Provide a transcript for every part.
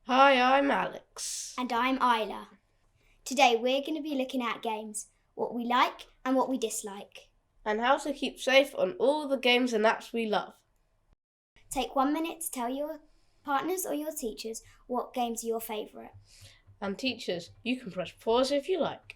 Hi, I'm Alex. And I'm Isla. Today we're going to be looking at games, what we like and what we dislike. And how to keep safe on all the games and apps we love. Take 1 minute to tell your partners or your teachers what games are your favourite. And teachers, you can press pause if you like.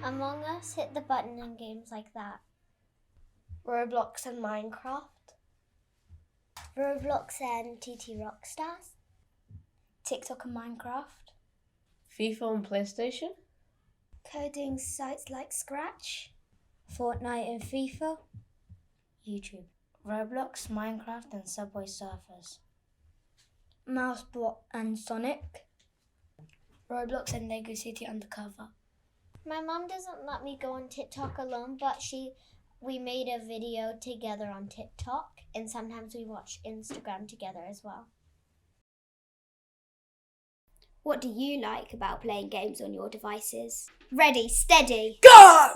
Among Us, Hit the Button, and games like that. Roblox and Minecraft. Roblox and TT Rockstars. TikTok and Minecraft. FIFA and PlayStation. Coding sites like Scratch. Fortnite and FIFA. YouTube. Roblox, Minecraft, and Subway Surfers. Mousebot and Sonic. Roblox and Lego City Undercover. My mom doesn't let me go on TikTok alone, but we made a video together on TikTok, and sometimes we watch Instagram together as well. What do you like about playing games on your devices? Ready, steady, Go!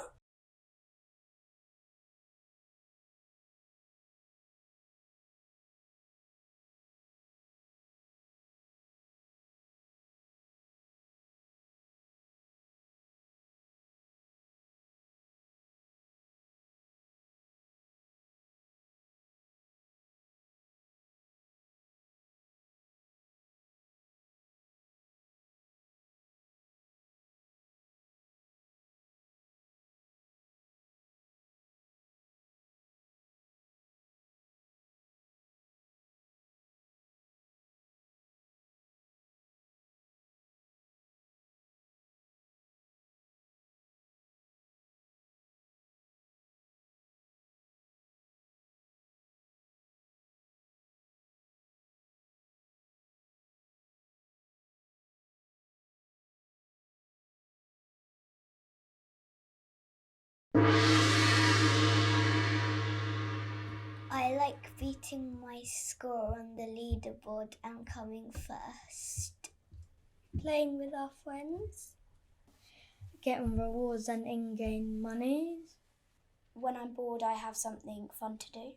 I like beating my score on the leaderboard and coming first. Playing with our friends. Getting rewards and in-game monies. When I'm bored, I have something fun to do.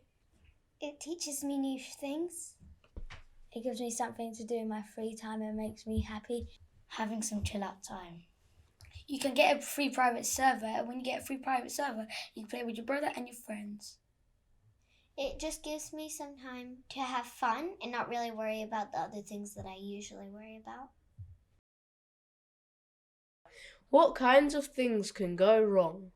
It teaches me new things. It gives me something to do in my free time and makes me happy. Having some chill out time. You can get a free private server, and when you get a free private server, you can play with your brother and your friends. It just gives me some time to have fun and not really worry about the other things that I usually worry about. What kinds of things can go wrong?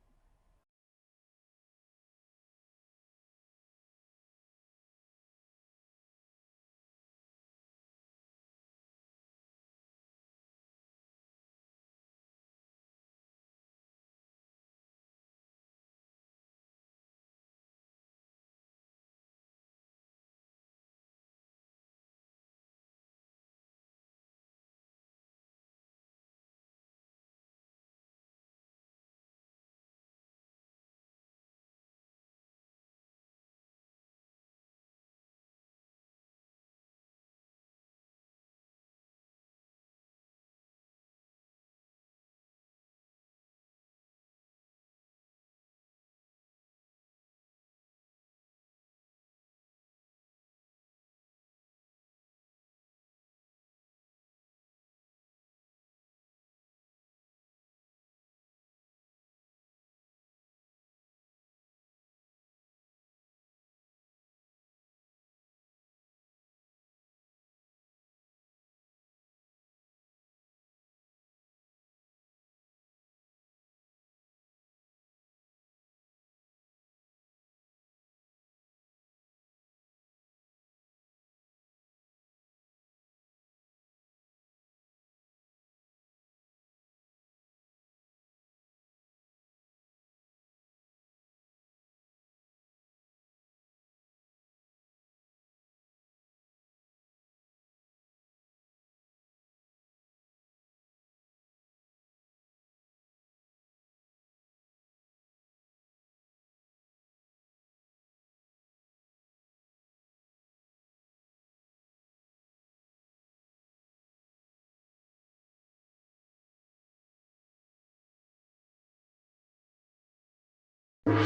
People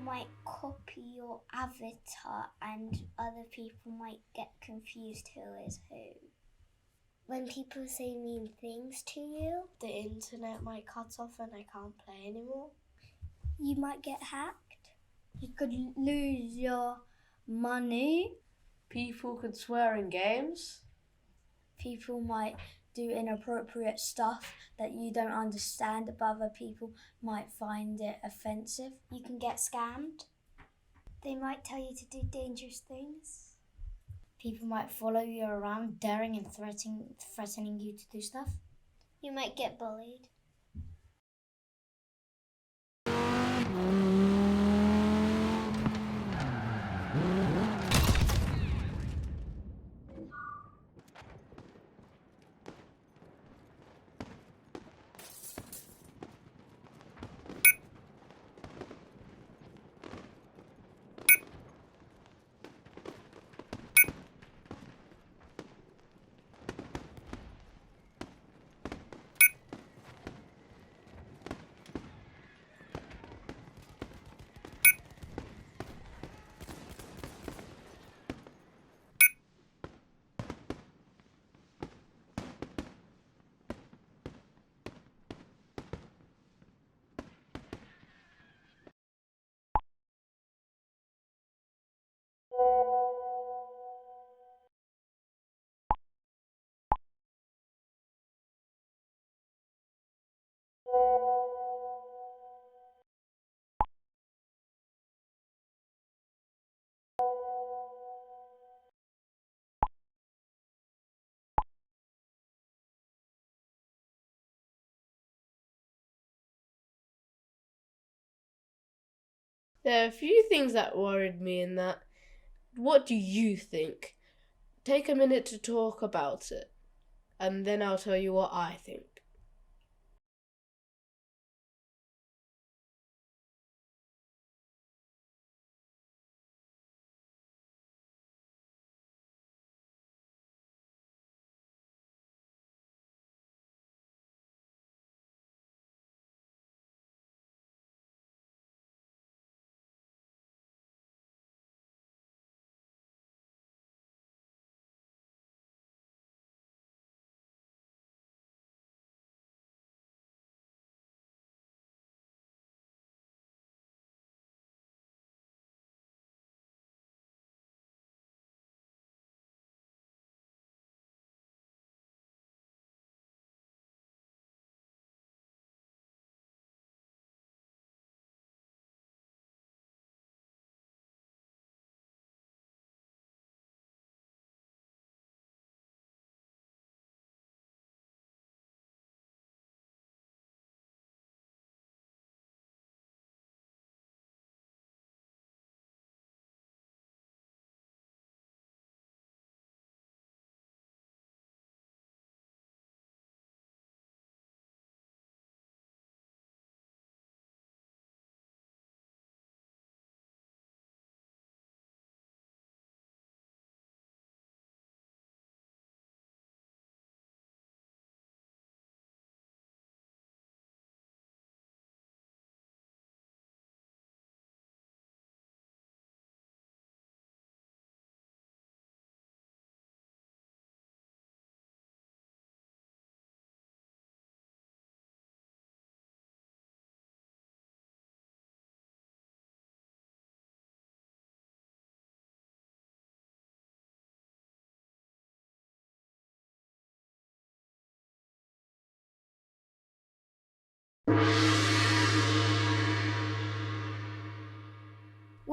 might copy your avatar and other people might get confused who is who. When people say mean things to you, The internet might cut off and I can't play anymore. You might get hacked. You could lose your money. People could swear in games. People might do inappropriate stuff that you don't understand, but other people might find it offensive. You can get scammed. They might tell you to do dangerous things. People might follow you around, daring and threatening you to do stuff. you might get bullied. There are a few things that worried me in that. What do you think? Take a minute to talk about it, and then I'll tell you what I think.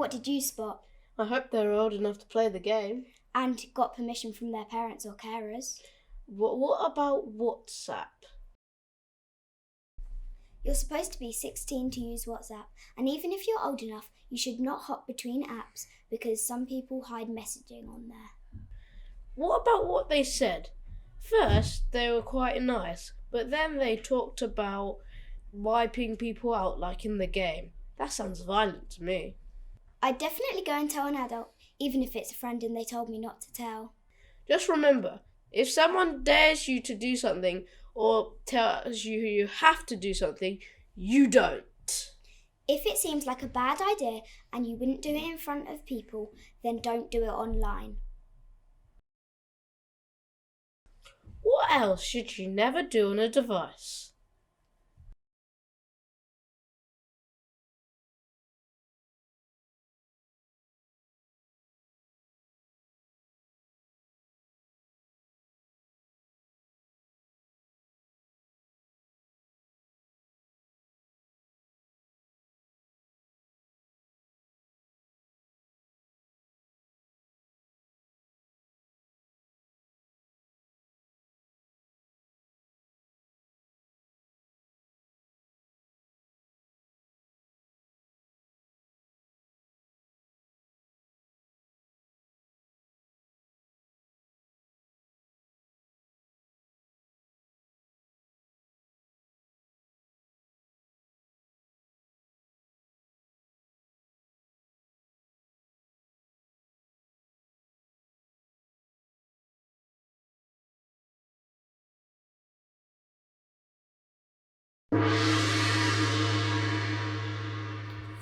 What did you spot? I hope they're old enough to play the game. And got permission from their parents or carers. What about WhatsApp? You're supposed to be 16 to use WhatsApp, and even if you're old enough, you should not hop between apps because some people hide messaging on there. What about what they said? First, they were quite nice, but then they talked about wiping people out like in the game. That sounds violent to me. I'd definitely go and tell an adult, even if it's a friend and they told me not to tell. Just remember, if someone dares you to do something or tells you have to do something, you don't. If it seems like a bad idea and you wouldn't do it in front of people, then don't do it online. What else should you never do on a device?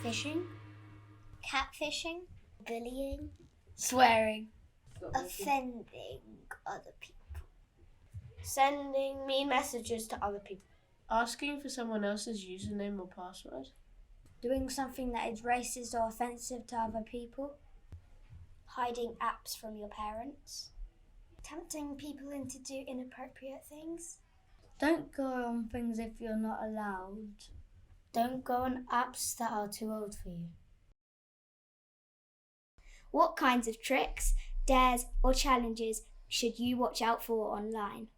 Fishing, Catfishing, bullying, swearing, offending other people. Sending mean messages to other people. Asking for someone else's username or password. doing something that is racist or offensive to other people, Hiding apps from your parents. Tempting people into do inappropriate things. don't go on things if you're not allowed, don't go on apps that are too old for you. What kinds of tricks, dares, or challenges should you watch out for online?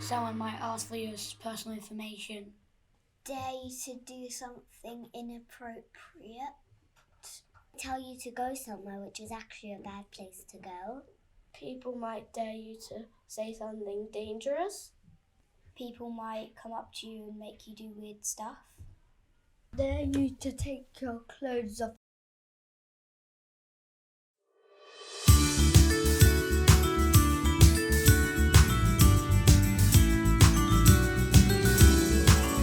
Someone might ask for your personal information. Dare you to do something inappropriate. Tell you to go somewhere which is actually a bad place to go. People might dare you to say something dangerous. People might come up to you and make you do weird stuff. Dare you to take your clothes off.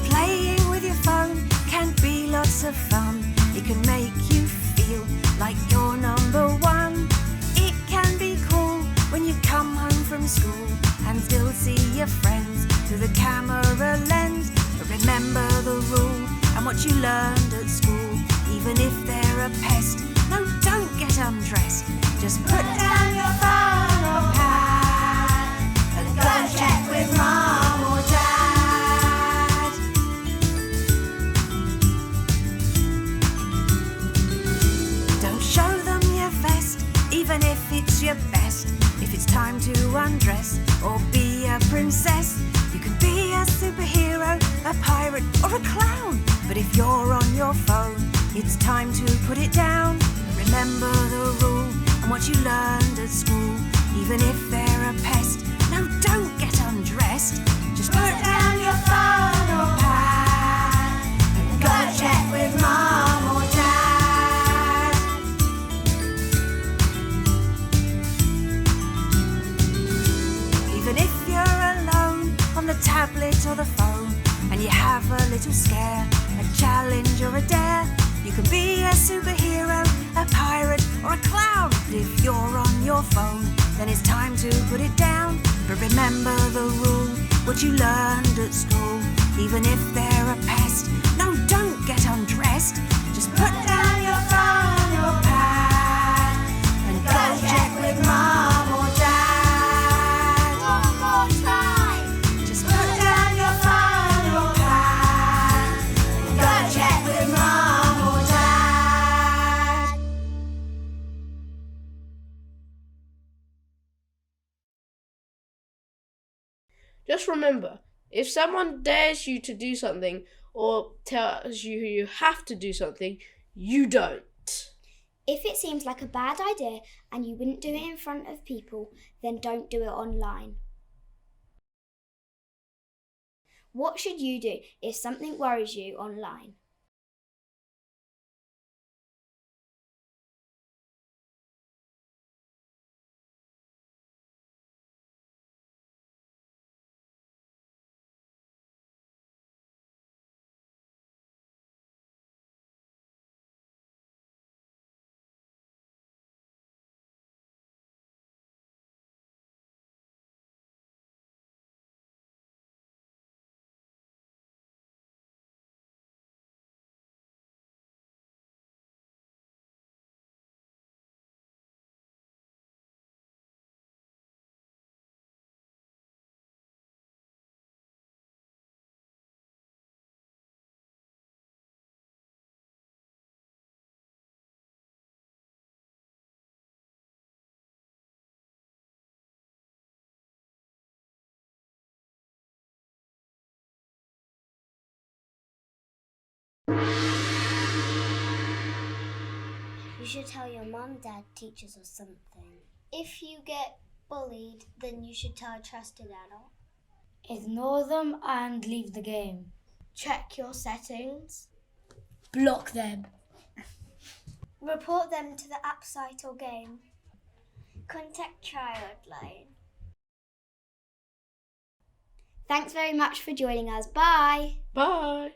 Playing with your phone can be lots of fun. It can make you feel like you're number one. It can be cool when you come home from school and still see your friends through the camera lens. But remember the rule and what you learned at school. Even if they're a pest, no, don't get undressed. Just put down your phone or pad and go check with mom or dad. Don't show them your vest, even if it's your best. If it's time to undress or be a princess, you can be a superhero, a pirate or a clown. But if you're on your phone, it's time to put it down. Remember the rule and what you learned at school. Even if they're a pest, no, don't get undressed. Just put down your phone or pad and go check with mom or dad. Even if you're alone on the tablet or the phone and you have a little scare, a challenge or a dare, You can be a superhero, a pirate, or a clown. If you're on your phone, then it's time to put it down. But remember the rule, what you learned at school. Even if they're a pest, no, don't get undressed. Just put down your phone, your pad, and go check with mom or dad. One more time. Just put down your phone, your pad, and go check with mom or dad. Just remember, if someone dares you to do something or tells you have to do something, you don't. If it seems like a bad idea and you wouldn't do it in front of people, then don't do it online. What should you do if something worries you online? You should tell your mum, dad, teachers or something. If you get bullied, then you should tell a trusted adult. Ignore them and leave the game. Check your settings. Block them. Report them to the app site or game. Contact Childline. Thanks very much for joining us. Bye! Bye.